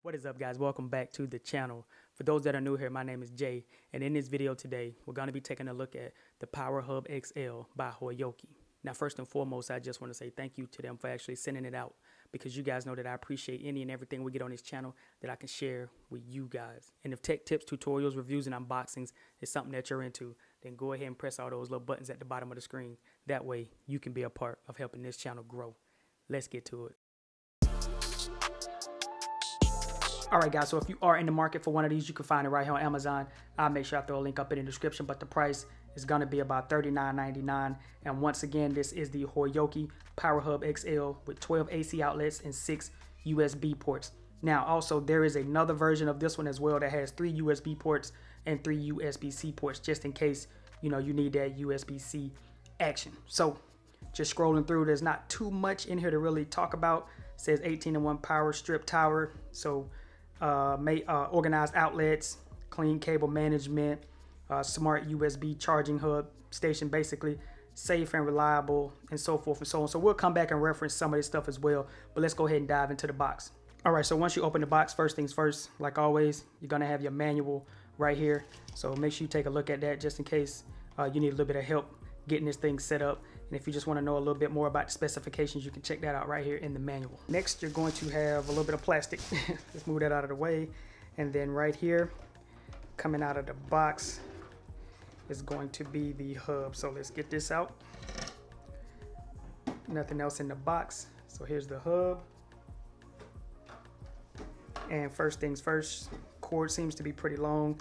What is up, guys? Welcome back to the channel. For those that are new here, my name is Jay, and in this video today, we're going to be taking a look at the PowerHub XL by Hoyoki. Now, first and foremost, I just want to say thank you to them for actually sending it out, because you guys know that I appreciate any and everything we get on this channel that I can share with you guys. And if tech tips, tutorials, reviews, and unboxings is something that you're into, then go ahead and press all those little buttons at the bottom of the screen. That way, you can be a part of helping this channel grow. Let's get to it. Alright guys, so if you are in the market for one of these, you can find it right here on Amazon. I'll make sure I throw a link up in the description, but the price is going to be about $39.99. And once again, this is the Hoyoki PowerHub XL with 12 AC outlets and 6 USB ports. Now also, there is another version of this one as well that has 3 USB ports and 3 USB-C ports, just in case you need that USB-C action. So just scrolling through, there's not too much in here to really talk about. It says 18-in-1 power strip tower, so organized outlets, clean cable management, smart USB charging hub station, basically safe and reliable, and so forth and so on. So we'll come back and reference some of this stuff as well, but let's go ahead and dive into the box. All right, so once you open the box, first things first, like always, you're gonna have your manual right here. So make sure you take a look at that just in case you need a little bit of help getting this thing set up. And if you just want to know a little bit more about the specifications, you can check that out right here in the manual. Next, you're going to have a little bit of plastic. Let's move that out of the way. And then right here, coming out of the box, is going to be the hub. So let's get this out. Nothing else in the box. So here's the hub. And first things first, cord seems to be pretty long.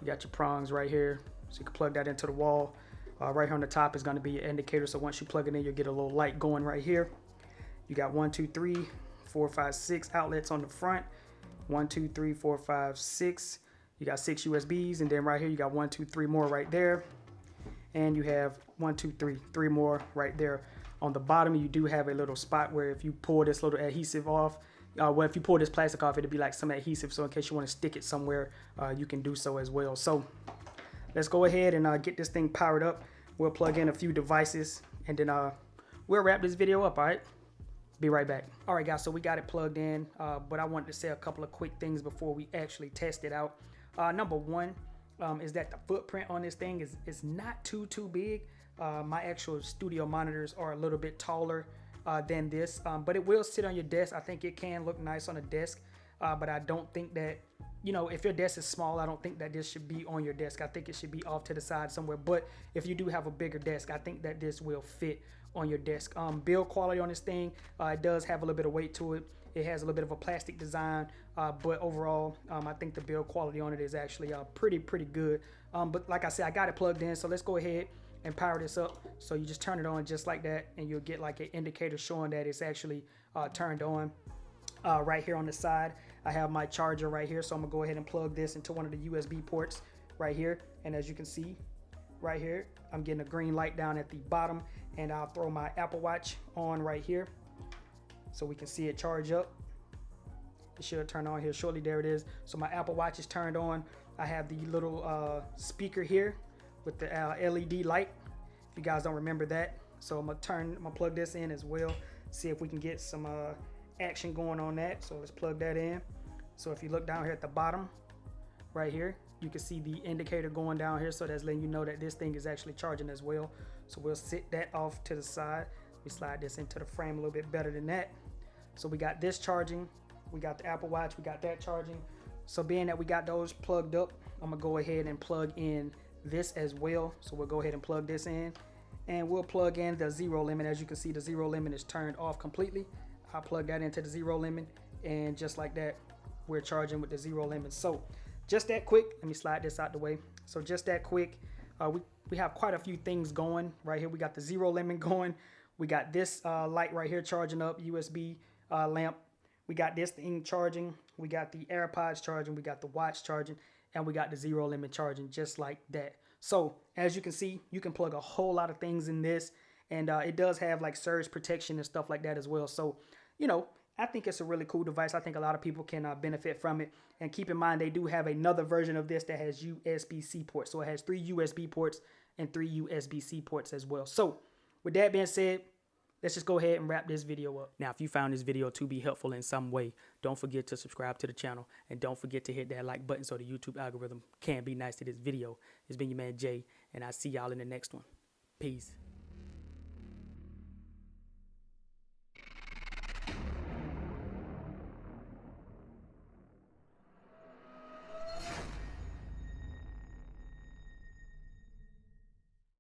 You got your prongs right here, so you can plug that into the wall. Right here on the top is going to be your indicator, so once you plug it in, you'll get a little light going right here. You got 1, 2, 3, 4, 5, 6 outlets on the front. 1, 2, 3, 4, 5, 6. You got 6 USBs, and then right here you got 1, 2, 3 more right there. And you have 1, 2, 3 more right there. On the bottom, you do have a little spot where if you pull this little adhesive off, well, if you pull this plastic off, it'll be like some adhesive, so in case you want to stick it somewhere, you can do so as well. So let's go ahead and get this thing powered up. We'll plug in a few devices, and then we'll wrap this video up, all right? Be right back. All right, guys, so we got it plugged in, but I wanted to say a couple of quick things before we actually test it out. Number one is that the footprint on this thing is not too big. My actual studio monitors are a little bit taller than this, but it will sit on your desk. I think it can look nice on a desk, but I don't think that, if your desk is small, I don't think that this should be on your desk. I think it should be off to the side somewhere. But if you do have a bigger desk, I think that this will fit on your desk. Build quality on this thing, it does have a little bit of weight to it. It has a little bit of a plastic design, but overall, I think the build quality on it is actually pretty good. But like I said, I got it plugged in, so let's go ahead and power this up. So you just turn it on just like that, and you'll get like an indicator showing that it's actually turned on. Right here on the side, I have my charger right here, so I'm gonna go ahead and plug this into one of the USB ports right here. And as you can see right here, I'm getting a green light down at the bottom, and I'll throw my Apple Watch on right here so we can see it charge up. It should turn on here shortly. There it is. So my Apple Watch is turned on. I have the little speaker here with the LED light, if you guys don't remember that. So I'm gonna plug this in as well, see if we can get some action going on that. So let's plug that in. So if you look down here at the bottom right here, you can see the indicator going down here, so that's letting you know that this thing is actually charging as well. So we'll sit that off to the side. We slide this into the frame a little bit better than that. So we got this charging, we got the Apple Watch, we got that charging. So being that we got those plugged up, I'm gonna go ahead and plug in this as well. So we'll go ahead and plug this in, and we'll plug in the zero limit. As you can see, the zero limit is turned off completely. I'll plug that into the zero limit, and just like that, we're charging with the zero limit. So just that quick, let me slide this out the way. So just that quick, we have quite a few things going right here. We got the zero limit going. We got this light right here charging up, USB lamp. We got this thing charging. We got the AirPods charging. We got the watch charging, and we got the zero limit charging just like that. So as you can see, you can plug a whole lot of things in this, and it does have like surge protection and stuff like that as well. So, I think it's a really cool device. I think a lot of people can benefit from it. And keep in mind, they do have another version of this that has USB-C ports. So it has 3 USB ports and 3 USB-C ports as well. So with that being said, let's just go ahead and wrap this video up. Now, if you found this video to be helpful in some way, don't forget to subscribe to the channel and don't forget to hit that like button so the YouTube algorithm can be nice to this video. It's been your man Jay, and I'll see y'all in the next one. Peace.